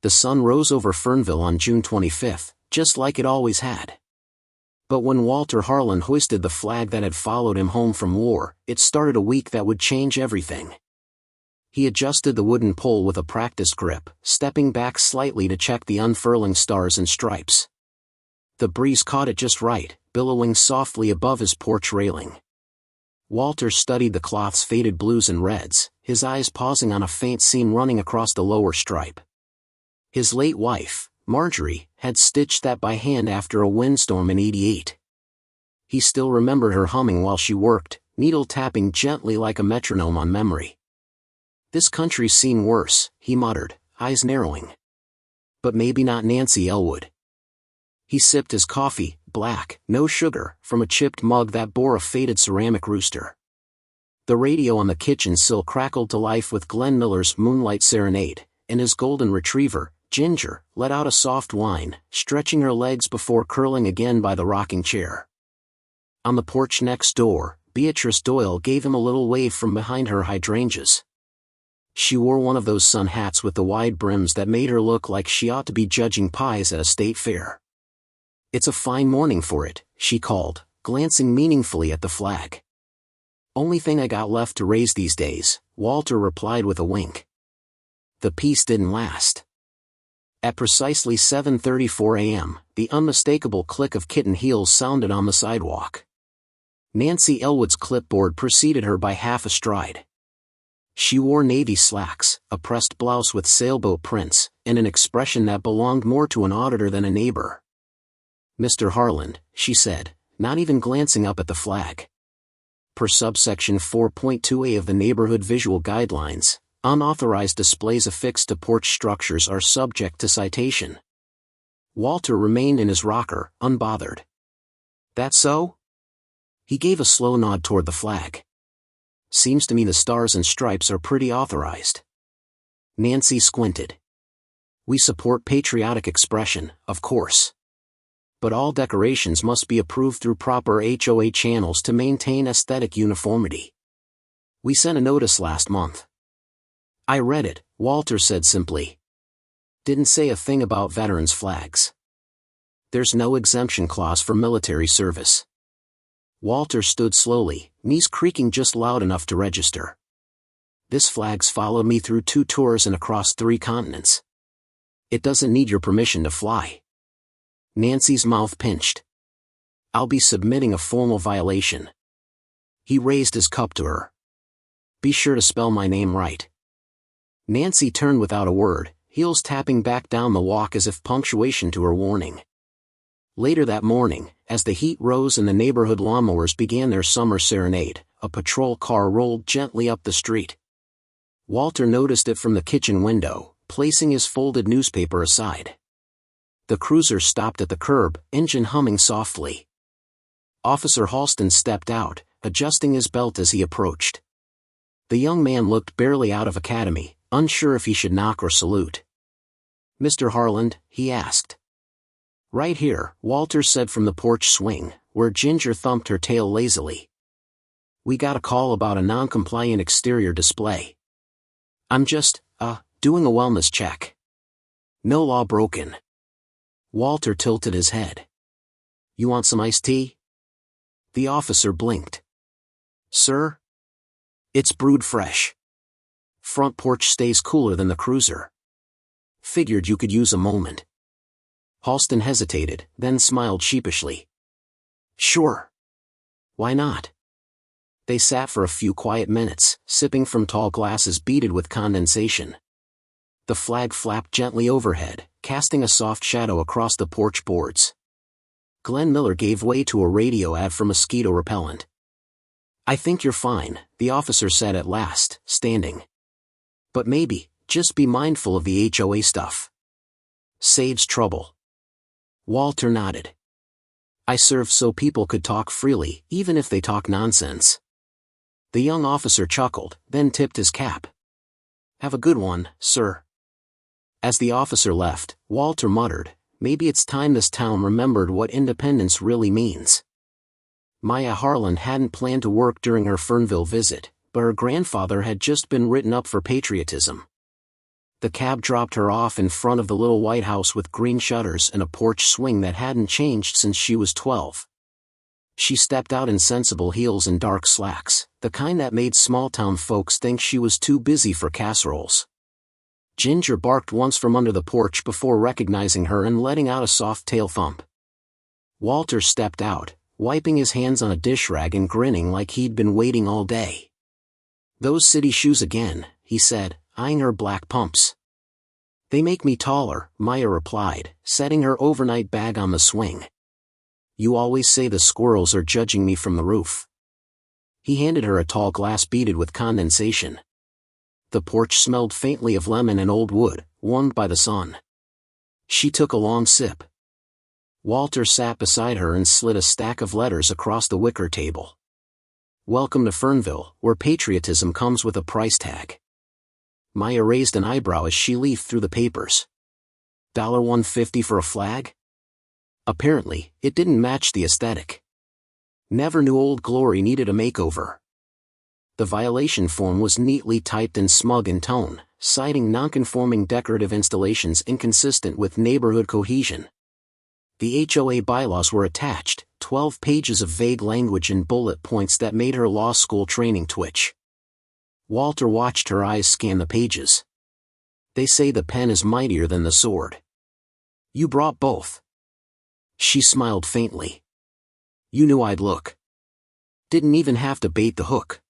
The sun rose over Fernville on June 25, just like it always had. But when Walter Harlan hoisted the flag that had followed him home from war, it started a week that would change everything. He adjusted the wooden pole with a practiced grip, stepping back slightly to check the unfurling stars and stripes. The breeze caught it just right, billowing softly above his porch railing. Walter studied the cloth's faded blues and reds, his eyes pausing on a faint seam running across the lower stripe. His late wife, Marjorie, had stitched that by hand after a windstorm in '88. He still remembered her humming while she worked, needle tapping gently like a metronome on memory. "This country's seen worse," he muttered, eyes narrowing. But maybe not Nancy Elwood. He sipped his coffee, black, no sugar, from a chipped mug that bore a faded ceramic rooster. The radio on the kitchen sill crackled to life with Glenn Miller's Moonlight Serenade, and his golden retriever, Ginger, let out a soft whine, stretching her legs before curling again by the rocking chair. On the porch next door, Beatrice Doyle gave him a little wave from behind her hydrangeas. She wore one of those sun hats with the wide brims that made her look like she ought to be judging pies at a state fair. "It's a fine morning for it," she called, glancing meaningfully at the flag. "Only thing I got left to raise these days," Walter replied with a wink. The peace didn't last. At precisely 7:34 a.m., the unmistakable click of kitten heels sounded on the sidewalk. Nancy Elwood's clipboard preceded her by half a stride. She wore navy slacks, a pressed blouse with sailboat prints, and an expression that belonged more to an auditor than a neighbor. "Mr. Harlan," she said, not even glancing up at the flag. Per subsection 4.2a of the Neighborhood Visual Guidelines, unauthorized displays affixed to porch structures are subject to citation. Walter remained in his rocker, unbothered. "That so?" He gave a slow nod toward the flag. "Seems to me the stars and stripes are pretty authorized." Nancy squinted. "We support patriotic expression, of course. But all decorations must be approved through proper HOA channels to maintain aesthetic uniformity. We sent a notice last month." "I read it," Walter said simply. "Didn't say a thing about veterans' flags. There's no exemption clause for military service." Walter stood slowly, knees creaking just loud enough to register. "This flag's followed me through 2 tours and across 3 continents. It doesn't need your permission to fly." Nancy's mouth pinched. "I'll be submitting a formal violation." He raised his cup to her. "Be sure to spell my name right." Nancy turned without a word, heels tapping back down the walk as if punctuation to her warning. Later that morning, as the heat rose and the neighborhood lawnmowers began their summer serenade, a patrol car rolled gently up the street. Walter noticed it from the kitchen window, placing his folded newspaper aside. The cruiser stopped at the curb, engine humming softly. Officer Halston stepped out, adjusting his belt as he approached. The young man looked barely out of academy, unsure if he should knock or salute. "Mr. Harlan?" he asked. "Right here," Walter said from the porch swing, where Ginger thumped her tail lazily. "We got a call about a non-compliant exterior display. I'm just, doing a wellness check. No law broken." Walter tilted his head. "You want some iced tea?" The officer blinked. "Sir?" "It's brewed fresh. Front porch stays cooler than the cruiser. Figured you could use a moment." Halston hesitated, then smiled sheepishly. "Sure. Why not?" They sat for a few quiet minutes, sipping from tall glasses beaded with condensation. The flag flapped gently overhead, casting a soft shadow across the porch boards. Glenn Miller gave way to a radio ad for mosquito repellent. "I think you're fine," the officer said at last, standing. "But maybe, just be mindful of the HOA stuff. Saves trouble." Walter nodded. "I served so people could talk freely, even if they talk nonsense." The young officer chuckled, then tipped his cap. "Have a good one, sir." As the officer left, Walter muttered, "Maybe it's time this town remembered what independence really means." Maya Harlan hadn't planned to work during her Fernville visit, but her grandfather had just been written up for patriotism. The cab dropped her off in front of the little white house with green shutters and a porch swing that hadn't changed since she was 12. She stepped out in sensible heels and dark slacks, the kind that made small-town folks think she was too busy for casseroles. Ginger barked once from under the porch before recognizing her and letting out a soft tail thump. Walter stepped out, wiping his hands on a dish rag and grinning like he'd been waiting all day. "Those city shoes again," he said, eyeing her black pumps. "They make me taller," Maya replied, setting her overnight bag on the swing. "You always say the squirrels are judging me from the roof." He handed her a tall glass beaded with condensation. The porch smelled faintly of lemon and old wood, warmed by the sun. She took a long sip. Walter sat beside her and slid a stack of letters across the wicker table. "Welcome to Fernville, where patriotism comes with a price tag." Maya raised an eyebrow as she leafed through the papers. $1.50 for a flag? Apparently, it didn't match the aesthetic. Never knew Old Glory needed a makeover. The violation form was neatly typed and smug in tone, citing nonconforming decorative installations inconsistent with neighborhood cohesion. The HOA bylaws were attached, 12 pages of vague language and bullet points that made her law school training twitch. Walter watched her eyes scan the pages. "They say the pen is mightier than the sword. You brought both." She smiled faintly. "You knew I'd look. Didn't even have to bait the hook."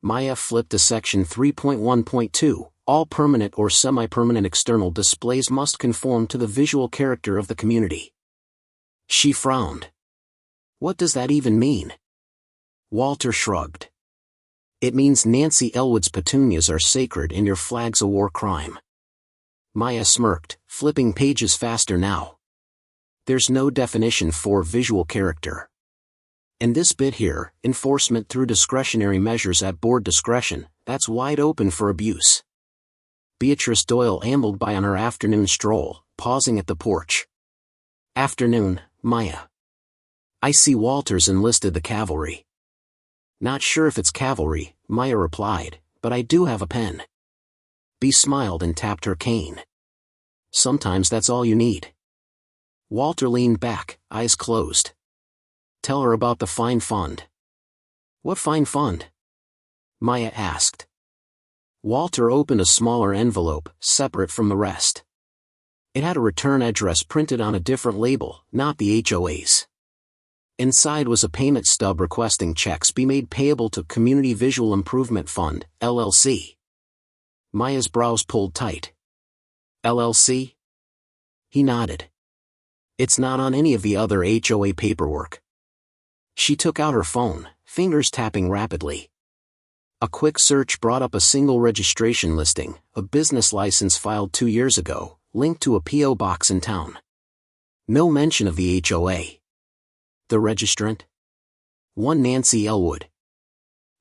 Maya flipped to section 3.1.2, all permanent or semi-permanent external displays must conform to the visual character of the community. She frowned. "What does that even mean?" Walter shrugged. "It means Nancy Elwood's petunias are sacred and your flag's a war crime." Maya smirked, flipping pages faster now. "There's no definition for visual character. And this bit here, enforcement through discretionary measures at board discretion, that's wide open for abuse." Beatrice Doyle ambled by on her afternoon stroll, pausing at the porch. "Afternoon, Maya. I see Walter's enlisted the cavalry." "Not sure if it's cavalry," Maya replied, "but I do have a pen." Bea smiled and tapped her cane. "Sometimes that's all you need." Walter leaned back, eyes closed. "Tell her about the fine fund." "What fine fund?" Maya asked. Walter opened a smaller envelope, separate from the rest. It had a return address printed on a different label, not the HOA's. Inside was a payment stub requesting checks be made payable to Community Visual Improvement Fund, LLC. Maya's brows pulled tight. "LLC?" He nodded. "It's not on any of the other HOA paperwork." She took out her phone, fingers tapping rapidly. A quick search brought up a single registration listing, a business license filed 2 years ago, linked to a P.O. box in town. No mention of the HOA. The registrant? One Nancy Elwood.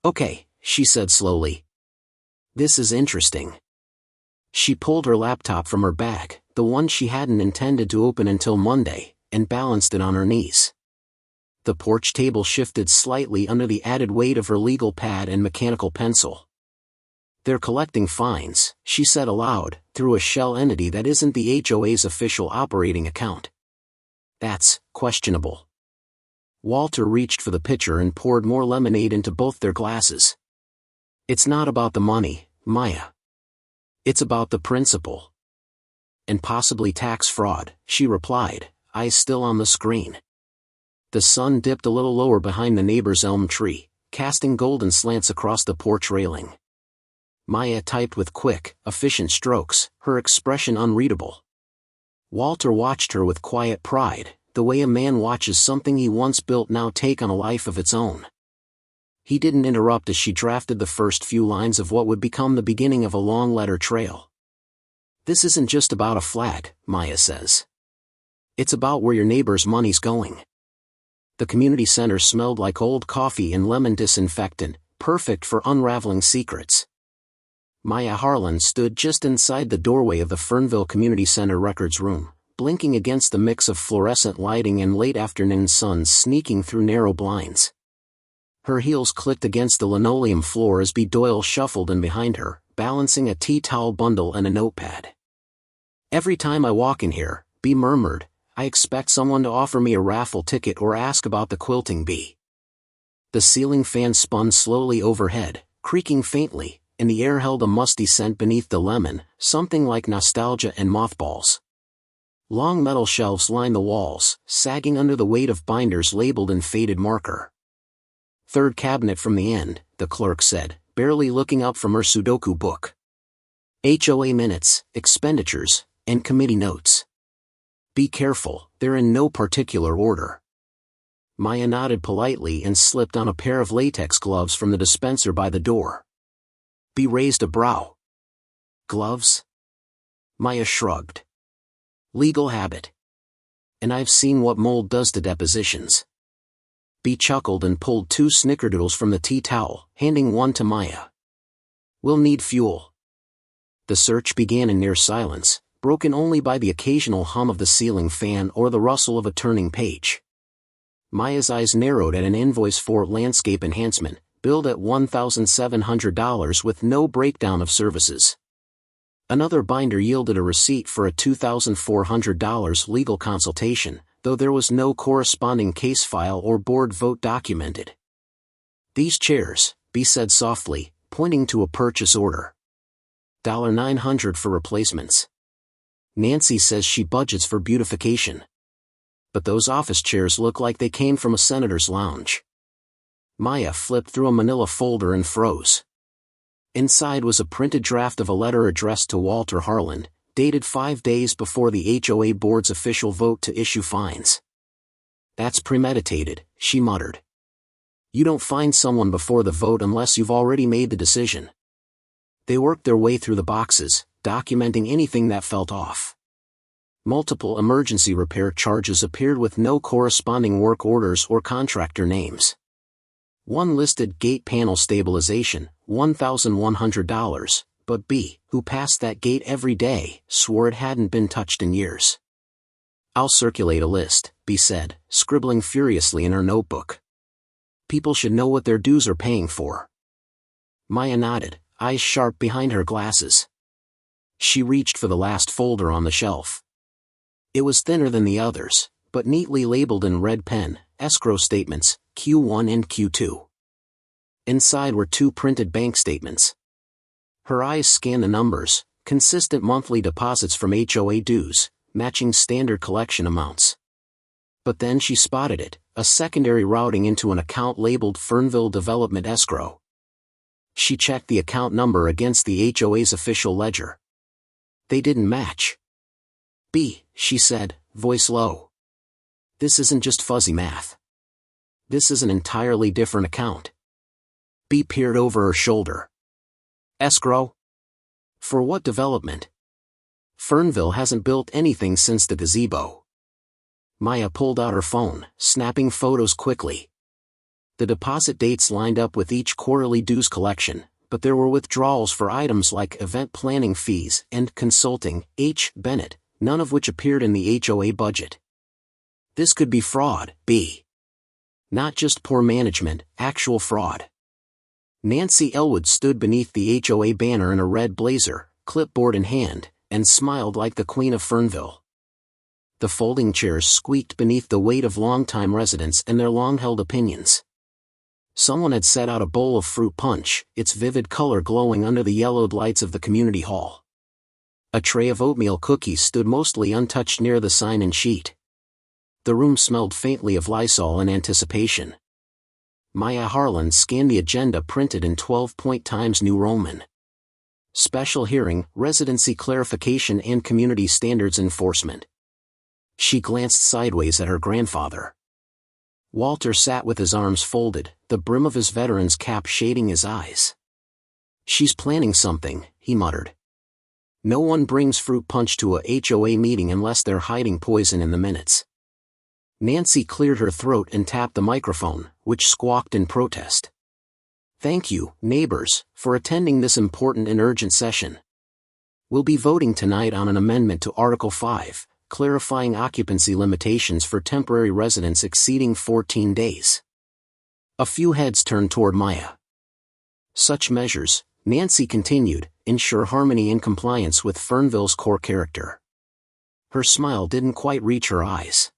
"Okay," she said slowly. "This is interesting." She pulled her laptop from her bag, the one she hadn't intended to open until Monday, and balanced it on her knees. The porch table shifted slightly under the added weight of her legal pad and mechanical pencil. "They're collecting fines," she said aloud, through a shell entity that isn't the HOA's official operating account. "That's questionable." Walter reached for the pitcher and poured more lemonade into both their glasses. "It's not about the money, Maya. It's about the principle." "And possibly tax fraud," she replied, eyes still on the screen. The sun dipped a little lower behind the neighbor's elm tree, casting golden slants across the porch railing. Maya typed with quick, efficient strokes, her expression unreadable. Walter watched her with quiet pride, the way a man watches something he once built now take on a life of its own. He didn't interrupt as she drafted the first few lines of what would become the beginning of a long letter trail. "This isn't just about a flag," Maya says. "It's about where your neighbor's money's going." The community center smelled like old coffee and lemon disinfectant, perfect for unraveling secrets. Maya Harlan stood just inside the doorway of the Fernville Community Center records room, blinking against the mix of fluorescent lighting and late afternoon sun sneaking through narrow blinds. Her heels clicked against the linoleum floor as Bea Doyle shuffled in behind her, balancing a tea towel bundle and a notepad. "Every time I walk in here," B murmured, "I expect someone to offer me a raffle ticket or ask about the quilting bee." The ceiling fan spun slowly overhead, creaking faintly, and the air held a musty scent beneath the lemon, something like nostalgia and mothballs. Long metal shelves lined the walls, sagging under the weight of binders labeled in faded marker. "Third cabinet from the end," the clerk said, barely looking up from her Sudoku book. "HOA minutes, expenditures, and committee notes. Be careful, they're in no particular order." Maya nodded politely and slipped on a pair of latex gloves from the dispenser by the door. B raised a brow. "Gloves?" Maya shrugged. "Legal habit. And I've seen what mold does to depositions." B chuckled and pulled 2 snickerdoodles from the tea towel, handing one to Maya. "We'll need fuel." The search began in near silence, broken only by the occasional hum of the ceiling fan or the rustle of a turning page. Maya's eyes narrowed at an invoice for landscape enhancement, billed at $1,700 with no breakdown of services. Another binder yielded a receipt for a $2,400 legal consultation, though there was no corresponding case file or board vote documented. "These chairs," B said softly, pointing to a purchase order. $900 for replacements. "Nancy says she budgets for beautification. But those office chairs look like they came from a senator's lounge." Maya flipped through a manila folder and froze. Inside was a printed draft of a letter addressed to Walter Harland, dated 5 days before the HOA board's official vote to issue fines. "That's premeditated," she muttered. "You don't fine someone before the vote unless you've already made the decision." They worked their way through the boxes, documenting anything that felt off. Multiple emergency repair charges appeared with no corresponding work orders or contractor names. One listed gate panel stabilization, $1,100, but B, who passed that gate every day, swore it hadn't been touched in years. "I'll circulate a list," B said, scribbling furiously in her notebook. "People should know what their dues are paying for." Maya nodded, eyes sharp behind her glasses. She reached for the last folder on the shelf. It was thinner than the others, but neatly labeled in red pen, escrow statements, Q1 and Q2. Inside were 2 printed bank statements. Her eyes scanned the numbers, consistent monthly deposits from HOA dues, matching standard collection amounts. But then she spotted it, a secondary routing into an account labeled Fernville Development Escrow. She checked the account number against the HOA's official ledger. They didn't match. "B," she said, voice low. "This isn't just fuzzy math. This is an entirely different account." B peered over her shoulder. "Escrow? For what development? Fernville hasn't built anything since the gazebo." Maya pulled out her phone, snapping photos quickly. The deposit dates lined up with each quarterly dues collection, but there were withdrawals for items like event planning fees and consulting, H. Bennett, none of which appeared in the HOA budget. This could be fraud, B. Not just poor management, actual fraud. Nancy Elwood stood beneath the HOA banner in a red blazer, clipboard in hand, and smiled like the Queen of Fernville. The folding chairs squeaked beneath the weight of longtime residents and their long-held opinions. Someone had set out a bowl of fruit punch, its vivid color glowing under the yellowed lights of the community hall. A tray of oatmeal cookies stood mostly untouched near the sign-in sheet. The room smelled faintly of Lysol in anticipation. Maya Harlan scanned the agenda printed in 12-point Times New Roman. Special hearing, residency clarification and community standards enforcement. She glanced sideways at her grandfather. Walter sat with his arms folded, the brim of his veteran's cap shading his eyes. "She's planning something," he muttered. "No one brings fruit punch to a HOA meeting unless they're hiding poison in the minutes." Nancy cleared her throat and tapped the microphone, which squawked in protest. "Thank you, neighbors, for attending this important and urgent session. We'll be voting tonight on an amendment to Article 5, clarifying occupancy limitations for temporary residents exceeding 14 days. A few heads turned toward Maya. "Such measures," Nancy continued, ensure harmony and compliance with Fernville's core character. Her smile didn't quite reach her eyes.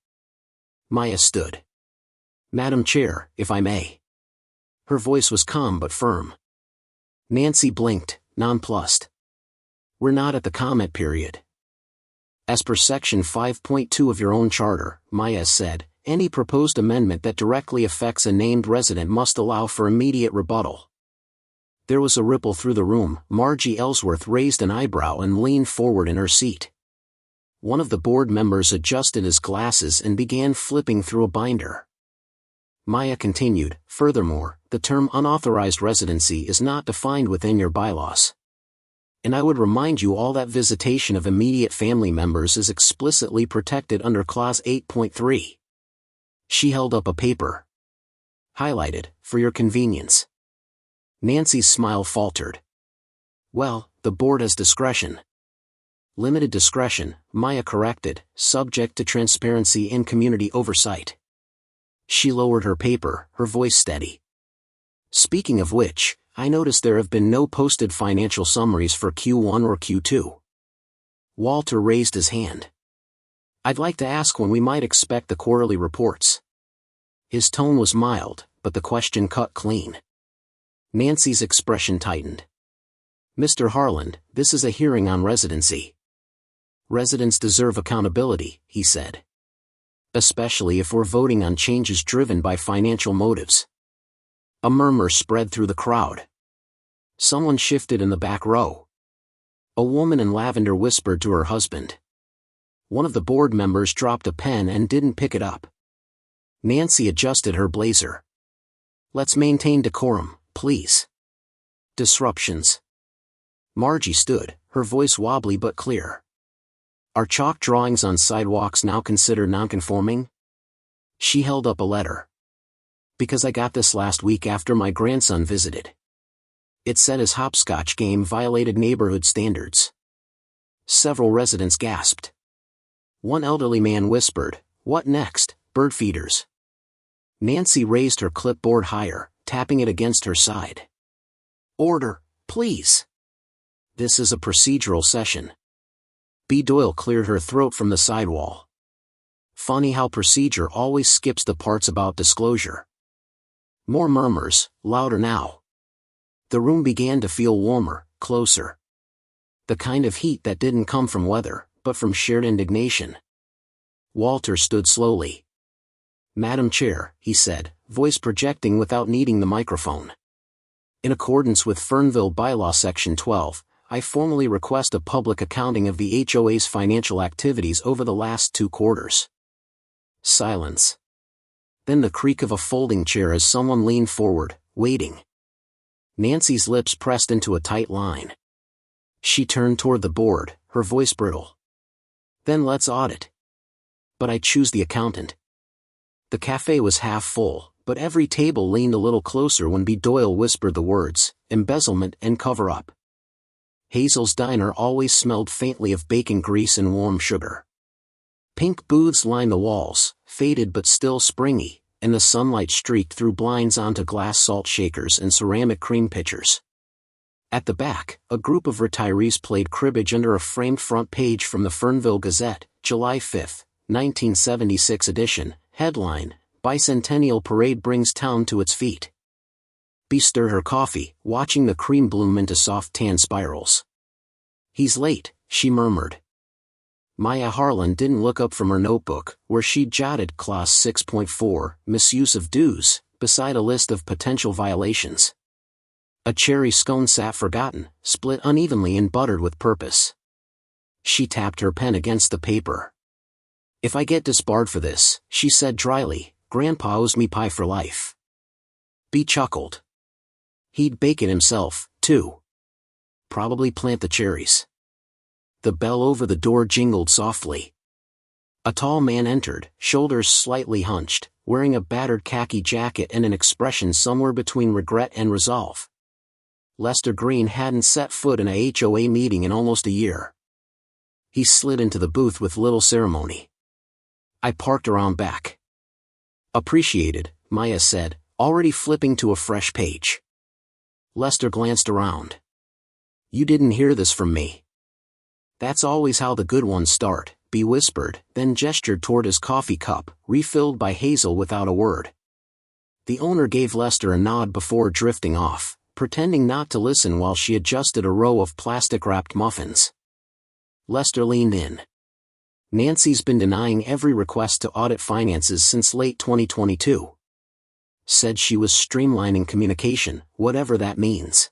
Maya stood. "Madam Chair, if I may." Her voice was calm but firm. Nancy blinked, nonplussed. "We're not at the comment period. As per Section 5.2 of your own charter," Maya said, "any proposed amendment that directly affects a named resident must allow for immediate rebuttal." There was a ripple through the room. Margie Ellsworth raised an eyebrow and leaned forward in her seat. One of the board members adjusted his glasses and began flipping through a binder. Maya continued, "Furthermore, the term unauthorized residency is not defined within your bylaws. And I would remind you all that visitation of immediate family members is explicitly protected under Clause 8.3. She held up a paper. "Highlighted, for your convenience." Nancy's smile faltered. "Well, the board has discretion." "Limited discretion," Maya corrected, "subject to transparency and community oversight." She lowered her paper, her voice steady. "Speaking of which, I noticed there have been no posted financial summaries for Q1 or Q2. Walter raised his hand. "I'd like to ask when we might expect the quarterly reports." His tone was mild, but the question cut clean. Nancy's expression tightened. "Mr. Harland, this is a hearing on residency. Residents deserve accountability," he said. "Especially if we're voting on changes driven by financial motives." A murmur spread through the crowd. Someone shifted in the back row. A woman in lavender whispered to her husband. One of the board members dropped a pen and didn't pick it up. Nancy adjusted her blazer. "Let's maintain decorum, please." Disruptions. Margie stood, her voice wobbly but clear. "Are chalk drawings on sidewalks now considered nonconforming?" She held up a letter. "Because I got this last week after my grandson visited. It said his hopscotch game violated neighborhood standards." Several residents gasped. One elderly man whispered, "What next, bird feeders?" Nancy raised her clipboard higher, tapping it against her side. "Order, please. This is a procedural session." B. Doyle cleared her throat from the sidewall. "Funny how procedure always skips the parts about disclosure." More murmurs, louder now. The room began to feel warmer, closer. The kind of heat that didn't come from weather, but from shared indignation. Walter stood slowly. "Madam Chair," he said, voice projecting without needing the microphone. "In accordance with Fernville Bylaw Section 12, I formally request a public accounting of the HOA's financial activities over the last 2 quarters. Silence. Then the creak of a folding chair as someone leaned forward, waiting. Nancy's lips pressed into a tight line. She turned toward the board, her voice brittle. "Then let's audit. But I choose the accountant." The cafe was half full, but every table leaned a little closer when B. Doyle whispered the words, "embezzlement and cover-up." Hazel's diner always smelled faintly of bacon grease and warm sugar. Pink booths lined the walls, faded but still springy, and the sunlight streaked through blinds onto glass salt shakers and ceramic cream pitchers. At the back, a group of retirees played cribbage under a framed front page from the Fernville Gazette, July 5, 1976 edition, headline, "Bicentennial Parade Brings Town to Its Feet." B stirred her coffee, watching the cream bloom into soft tan spirals. "He's late," she murmured. Maya Harlan didn't look up from her notebook, where she'd jotted Clause 6.4, misuse of dues, beside a list of potential violations. A cherry scone sat forgotten, split unevenly and buttered with purpose. She tapped her pen against the paper. "If I get disbarred for this," she said dryly, "Grandpa owes me pie for life." B chuckled. He'd bake it himself, too. Probably plant the cherries. The bell over the door jingled softly. A tall man entered, shoulders slightly hunched, wearing a battered khaki jacket and an expression somewhere between regret and resolve. Lester Green hadn't set foot in a HOA meeting in almost a year. He slid into the booth with little ceremony. "I parked around back." "Appreciated," Maya said, already flipping to a fresh page. Lester glanced around. You didn't hear this from me. That's always how the good ones start, B whispered, then gestured toward his coffee cup, refilled by Hazel without a word. The owner gave Lester a nod before drifting off, pretending not to listen while she adjusted a row of plastic-wrapped muffins. Lester leaned in. Nancy's been denying every request to audit finances since late 2022. Said she was streamlining communication, whatever that means.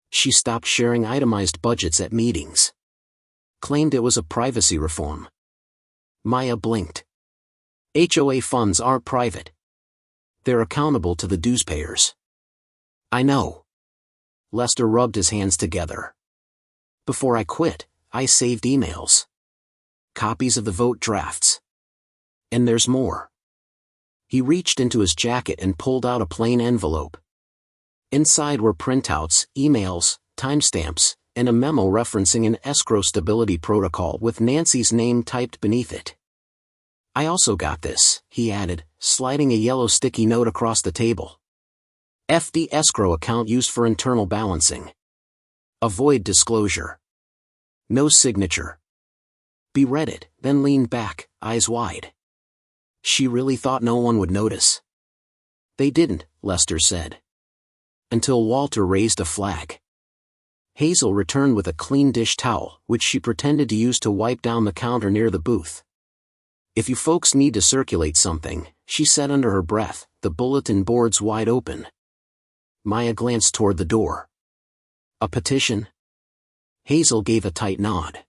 She stopped sharing itemized budgets at meetings. Claimed it was a privacy reform. Maya blinked. HOA funds aren't private. They're accountable to the duespayers. I know. Lester rubbed his hands together. Before I quit, I saved emails. Copies of the vote drafts. And there's more. He reached into his jacket and pulled out a plain envelope. Inside were printouts, emails, timestamps, and a memo referencing an escrow stability protocol with Nancy's name typed beneath it. I also got this, he added, sliding a yellow sticky note across the table. FD escrow account used for internal balancing. Avoid disclosure. No signature. B read it, then leaned back, eyes wide. She really thought no one would notice. They didn't, Lester said. Until Walter raised a flag. Hazel returned with a clean dish towel, which she pretended to use to wipe down the counter near the booth. If you folks need to circulate something, she said under her breath, the bulletin board's wide open. Maya glanced toward the door. A petition? Hazel gave a tight nod.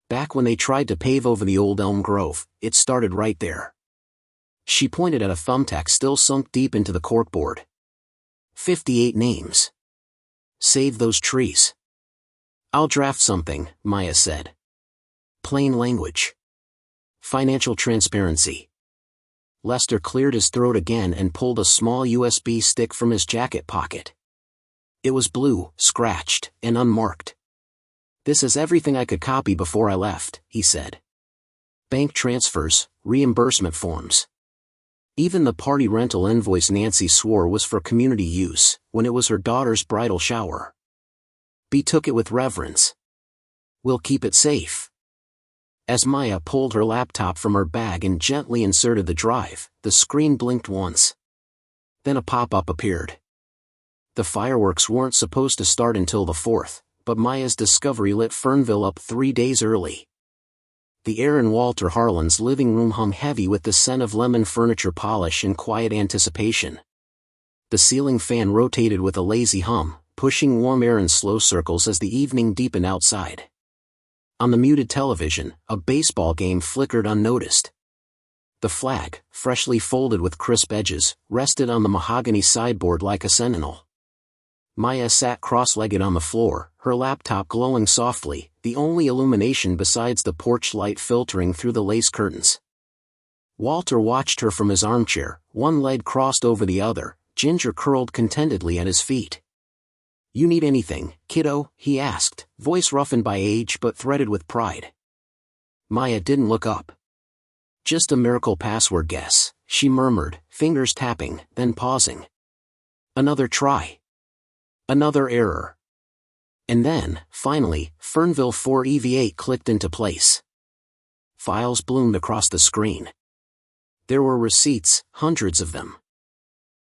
Back when they tried to pave over the old elm grove, it started right there. She pointed at a thumbtack still sunk deep into the corkboard. 58 names. Save those trees. I'll draft something, Maya said. Plain language. Financial transparency. Lester cleared his throat again and pulled a small USB stick from his jacket pocket. It was blue, scratched, and unmarked. This is everything I could copy before I left, he said. Bank transfers, reimbursement forms. Even the party rental invoice Nancy swore was for community use, when it was her daughter's bridal shower. B took it with reverence. We'll keep it safe. As Maya pulled her laptop from her bag and gently inserted the drive, the screen blinked once. Then a pop-up appeared. The fireworks weren't supposed to start until the 4th, but Maya's discovery lit Fernville up 3 days early. The air in Walter Harlan's living room hung heavy with the scent of lemon furniture polish and quiet anticipation. The ceiling fan rotated with a lazy hum, pushing warm air in slow circles as the evening deepened outside. On the muted television, a baseball game flickered unnoticed. The flag, freshly folded with crisp edges, rested on the mahogany sideboard like a sentinel. Maya sat cross-legged on the floor, her laptop glowing softly, the only illumination besides the porch light filtering through the lace curtains. Walter watched her from his armchair, one leg crossed over the other, Ginger curled contentedly at his feet. You need anything, kiddo? He asked, voice roughened by age but threaded with pride. Maya didn't look up. Just a miracle password guess, she murmured, fingers tapping, then pausing. Another try. Another error. And then, finally, Fernville 4 EV8 clicked into place. Files bloomed across the screen. There were receipts, hundreds of them.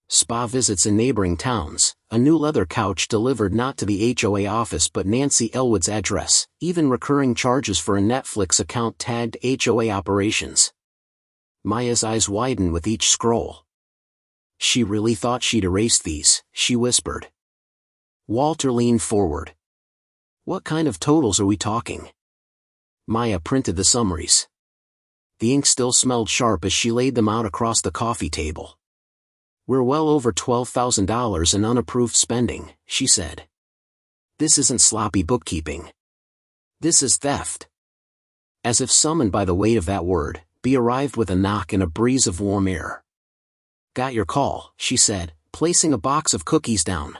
Spa visits in neighboring towns, a new leather couch delivered not to the HOA office but Nancy Elwood's address, even recurring charges for a Netflix account tagged HOA operations. Maya's eyes widened with each scroll. She really thought she'd erased these, she whispered. Walter leaned forward. What kind of totals are we talking? Maya printed the summaries. The ink still smelled sharp as she laid them out across the coffee table. We're well over $12,000 in unapproved spending, she said. This isn't sloppy bookkeeping. This is theft. As if summoned by the weight of that word, B arrived with a knock and a breeze of warm air. Got your call, she said, placing a box of cookies down.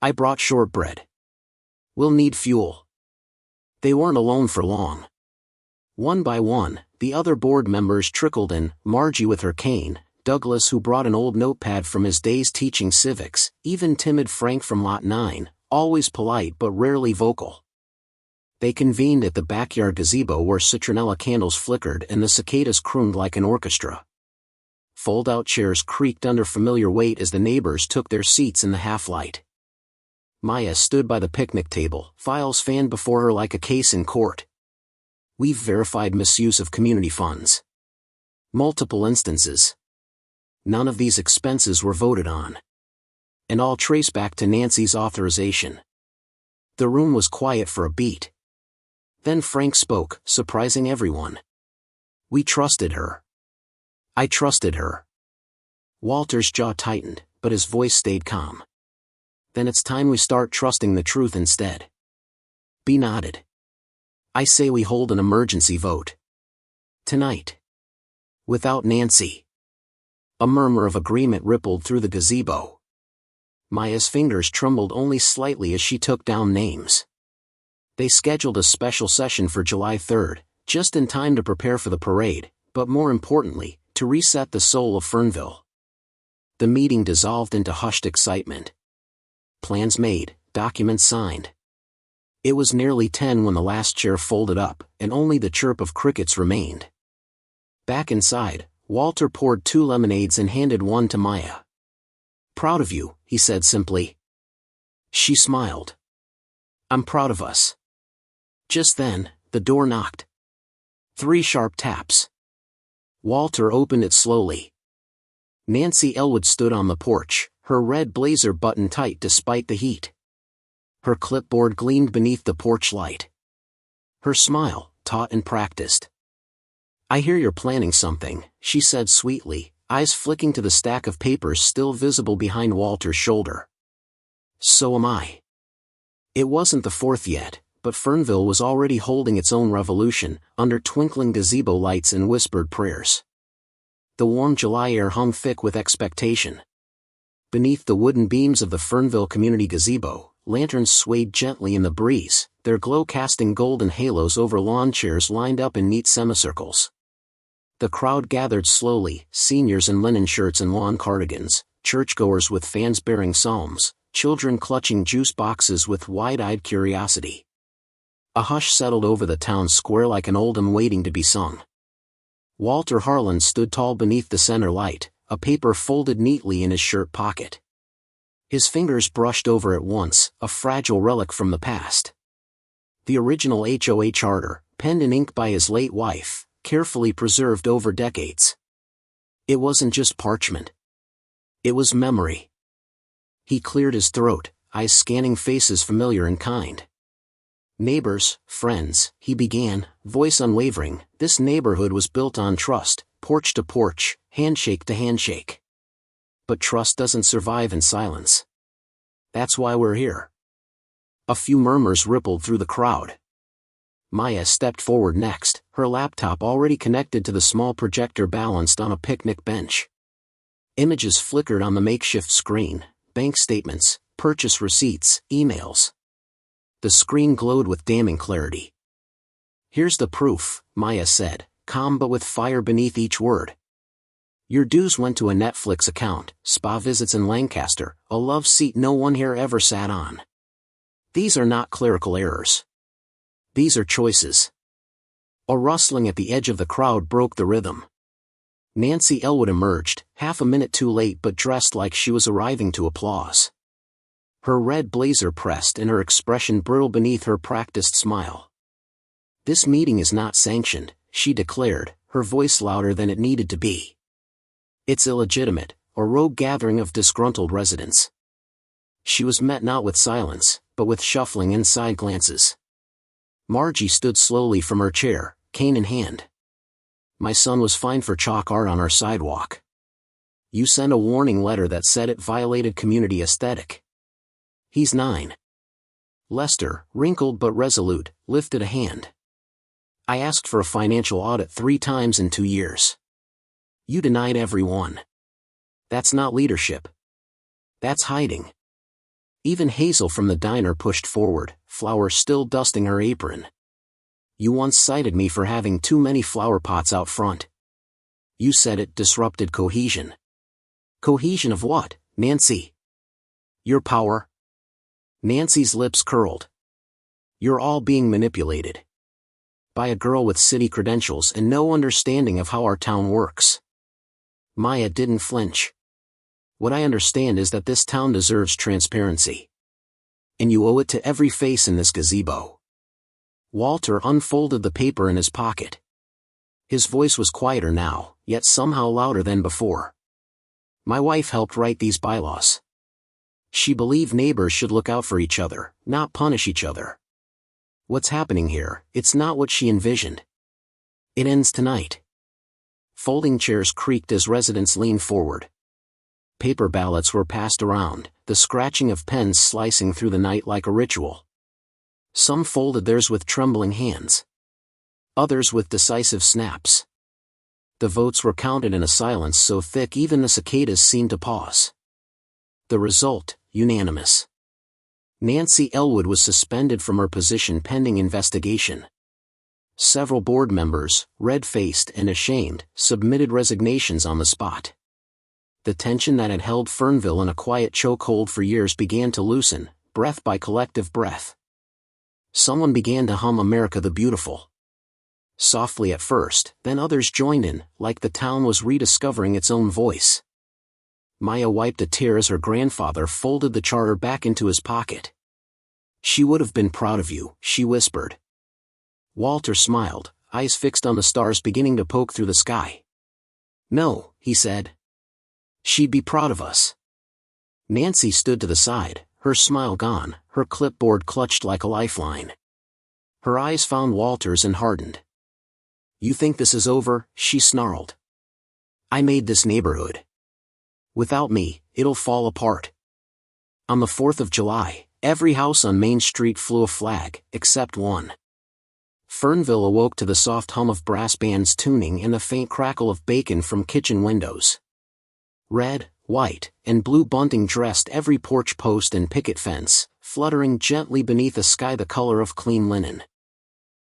I brought shortbread. We'll need fuel. They weren't alone for long. One by one, the other board members trickled in, Margie with her cane, Douglas who brought an old notepad from his days teaching civics, even timid Frank from Lot 9, always polite but rarely vocal. They convened at the backyard gazebo where citronella candles flickered and the cicadas crooned like an orchestra. Fold-out chairs creaked under familiar weight as the neighbors took their seats in the half-light. Maya stood by the picnic table, files fanned before her like a case in court. We've verified misuse of community funds. Multiple instances. None of these expenses were voted on. And all trace back to Nancy's authorization. The room was quiet for a beat. Then Frank spoke, surprising everyone. We trusted her. I trusted her. Walter's jaw tightened, but his voice stayed calm. Then it's time we start trusting the truth instead. B nodded. I say we hold an emergency vote. Tonight. Without Nancy. A murmur of agreement rippled through the gazebo. Maya's fingers trembled only slightly as she took down names. They scheduled a special session for July 3rd, just in time to prepare for the parade, but more importantly, to reset the soul of Fernville. The meeting dissolved into hushed excitement. Plans made, documents signed. It was nearly 10 when the last chair folded up, and only the chirp of crickets remained. Back inside, Walter poured 2 lemonades and handed one to Maya. Proud of you, he said simply. She smiled. I'm proud of us. Just then, the door knocked. 3 sharp taps. Walter opened it slowly. Nancy Elwood stood on the porch, her red blazer buttoned tight despite the heat. Her clipboard gleamed beneath the porch light. Her smile, taut and practiced. I hear you're planning something, she said sweetly, eyes flicking to the stack of papers still visible behind Walter's shoulder. So am I. It wasn't the 4th yet, but Fernville was already holding its own revolution, under twinkling gazebo lights and whispered prayers. The warm July air hung thick with expectation. Beneath the wooden beams of the Fernville Community Gazebo, lanterns swayed gently in the breeze, their glow casting golden halos over lawn chairs lined up in neat semicircles. The crowd gathered slowly, seniors in linen shirts and lawn cardigans, churchgoers with fans bearing psalms, children clutching juice boxes with wide-eyed curiosity. A hush settled over the town square like an old hymn waiting to be sung. Walter Harlan stood tall beneath the center light, a paper folded neatly in his shirt pocket. His fingers brushed over it once, a fragile relic from the past. The original HOA charter, penned in ink by his late wife, carefully preserved over decades. It wasn't just parchment. It was memory. He cleared his throat, eyes scanning faces familiar and kind. Neighbors, friends, he began, voice unwavering, this neighborhood was built on trust, porch to porch, handshake to handshake. But trust doesn't survive in silence. That's why we're here. A few murmurs rippled through the crowd. Maya stepped forward next, her laptop already connected to the small projector balanced on a picnic bench. Images flickered on the makeshift screen, bank statements, purchase receipts, emails. The screen glowed with damning clarity. Here's the proof, Maya said, calm but with fire beneath each word. Your dues went to a Netflix account, spa visits in Lancaster, a love seat no one here ever sat on. These are not clerical errors. These are choices. A rustling at the edge of the crowd broke the rhythm. Nancy Elwood emerged, half a minute too late but dressed like she was arriving to applause. Her red blazer pressed and her expression brittle beneath her practiced smile. This meeting is not sanctioned, she declared, her voice louder than it needed to be. It's illegitimate, a rogue gathering of disgruntled residents. She was met not with silence, but with shuffling and side glances. Margie stood slowly from her chair, cane in hand. My son was fined for chalk art on our sidewalk. You sent a warning letter that said it violated community aesthetic. He's 9. Lester, wrinkled but resolute, lifted a hand. I asked for a financial audit 3 times in 2 years. You denied every one. That's not leadership. That's hiding. Even Hazel from the diner pushed forward, flour still dusting her apron. You once cited me for having too many flower pots out front. You said it disrupted cohesion. Cohesion of what, Nancy? Your power? Nancy's lips curled. You're all being manipulated. By a girl with city credentials and no understanding of how our town works. Maya didn't flinch. What I understand is that this town deserves transparency. And you owe it to every face in this gazebo. Walter unfolded the paper in his pocket. His voice was quieter now, yet somehow louder than before. My wife helped write these bylaws. She believed neighbors should look out for each other, not punish each other. What's happening here, it's not what she envisioned. It ends tonight. Folding chairs creaked as residents leaned forward. Paper ballots were passed around, the scratching of pens slicing through the night like a ritual. Some folded theirs with trembling hands. Others with decisive snaps. The votes were counted in a silence so thick even the cicadas seemed to pause. The result, unanimous. Nancy Elwood was suspended from her position pending investigation. Several board members, red-faced and ashamed, submitted resignations on the spot. The tension that had held Fernville in a quiet chokehold for years began to loosen, breath by collective breath. Someone began to hum America the Beautiful. Softly at first, then others joined in, like the town was rediscovering its own voice. Maya wiped a tear as her grandfather folded the charter back into his pocket. She would have been proud of you, she whispered. Walter smiled, eyes fixed on the stars beginning to poke through the sky. No, he said. She'd be proud of us. Nancy stood to the side, her smile gone, her clipboard clutched like a lifeline. Her eyes found Walter's and hardened. You think this is over? She snarled. I made this neighborhood. Without me, it'll fall apart. On the 4th of July, every house on Main Street flew a flag, except one. Fernville awoke to the soft hum of brass bands tuning and the faint crackle of bacon from kitchen windows. Red, white, and blue bunting dressed every porch post and picket fence, fluttering gently beneath a sky the color of clean linen.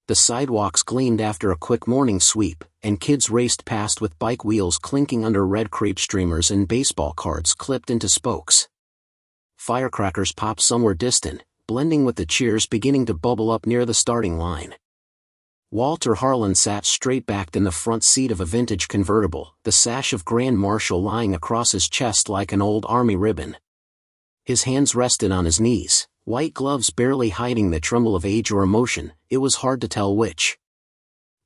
The sidewalks gleamed after a quick morning sweep, and kids raced past with bike wheels clinking under red crepe streamers and baseball cards clipped into spokes. Firecrackers popped somewhere distant, blending with the cheers beginning to bubble up near the starting line. Walter Harlan sat straight-backed in the front seat of a vintage convertible, the sash of Grand Marshal lying across his chest like an old army ribbon. His hands rested on his knees, white gloves barely hiding the tremble of age or emotion, it was hard to tell which.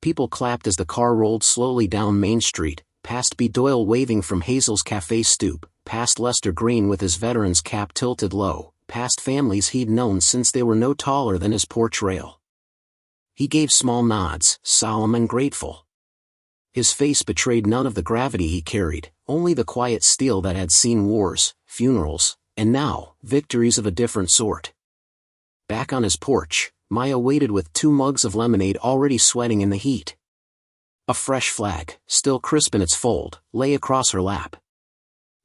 People clapped as the car rolled slowly down Main Street, past B. Doyle waving from Hazel's cafe stoop, past Lester Green with his veteran's cap tilted low, past families he'd known since they were no taller than his porch rail. He gave small nods, solemn and grateful. His face betrayed none of the gravity he carried, only the quiet steel that had seen wars, funerals, and now, victories of a different sort. Back on his porch, Maya waited with 2 mugs of lemonade already sweating in the heat. A fresh flag, still crisp in its fold, lay across her lap.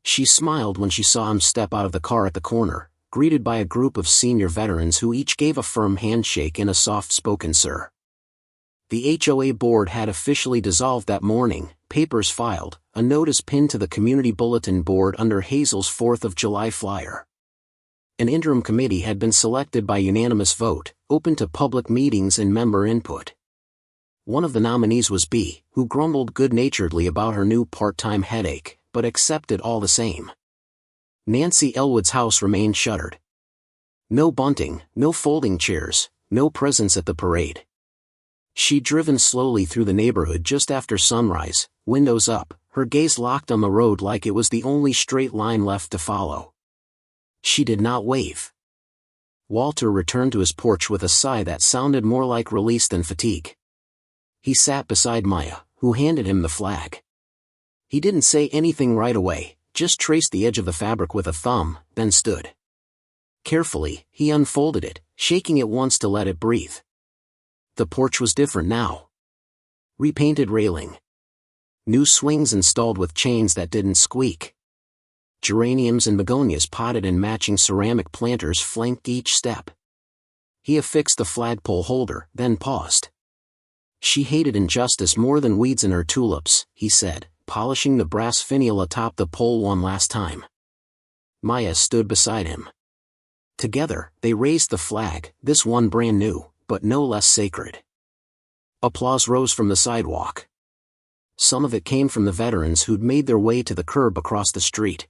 She smiled when she saw him step out of the car at the corner, greeted by a group of senior veterans who each gave a firm handshake and a soft-spoken sir. The HOA board had officially dissolved that morning, papers filed, a notice pinned to the community bulletin board under Hazel's 4th of July flyer. An interim committee had been selected by unanimous vote, open to public meetings and member input. One of the nominees was B, who grumbled good-naturedly about her new part-time headache, but accepted all the same. Nancy Elwood's house remained shuttered. No bunting, no folding chairs, no presents at the parade. She'd driven slowly through the neighborhood just after sunrise, windows up, her gaze locked on the road like it was the only straight line left to follow. She did not wave. Walter returned to his porch with a sigh that sounded more like release than fatigue. He sat beside Maya, who handed him the flag. He didn't say anything right away, just traced the edge of the fabric with a thumb, then stood. Carefully, he unfolded it, shaking it once to let it breathe. The porch was different now. Repainted railing. New swings installed with chains that didn't squeak. Geraniums and begonias potted in matching ceramic planters flanked each step. He affixed the flagpole holder, then paused. She hated injustice more than weeds in her tulips, he said, polishing the brass finial atop the pole one last time. Maya stood beside him. Together, they raised the flag, this one brand new, but no less sacred. Applause rose from the sidewalk. Some of it came from the veterans who'd made their way to the curb across the street.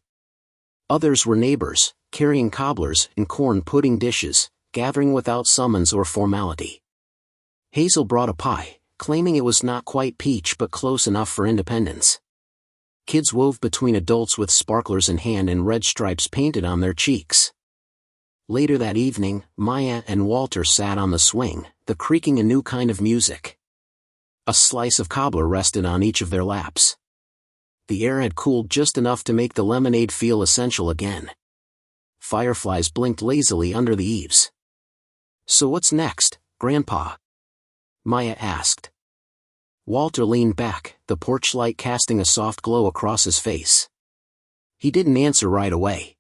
Others were neighbors, carrying cobblers and corn pudding dishes, gathering without summons or formality. Hazel brought a pie, claiming it was not quite peach but close enough for independence. Kids wove between adults with sparklers in hand and red stripes painted on their cheeks. Later that evening, Maya and Walter sat on the swing, the creaking a new kind of music. A slice of cobbler rested on each of their laps. The air had cooled just enough to make the lemonade feel essential again. Fireflies blinked lazily under the eaves. "So what's next, Grandpa?" Maya asked. Walter leaned back, the porch light casting a soft glow across his face. He didn't answer right away.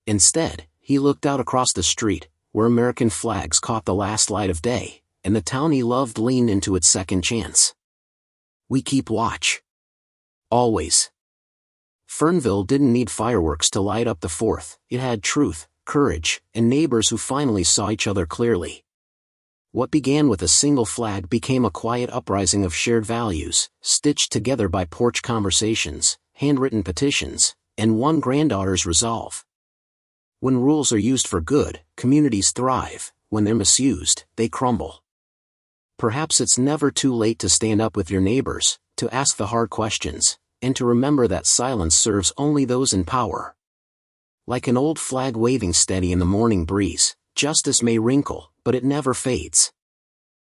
Instead, he looked out across the street, where American flags caught the last light of day, and the town he loved leaned into its second chance. "We keep watch. Always." Fernville didn't need fireworks to light up the 4th, it had truth, courage, and neighbors who finally saw each other clearly. What began with a single flag became a quiet uprising of shared values, stitched together by porch conversations, handwritten petitions, and one granddaughter's resolve. When rules are used for good, communities thrive. When they're misused, they crumble. Perhaps it's never too late to stand up with your neighbors, to ask the hard questions, and to remember that silence serves only those in power. Like an old flag waving steady in the morning breeze, justice may wrinkle, but it never fades.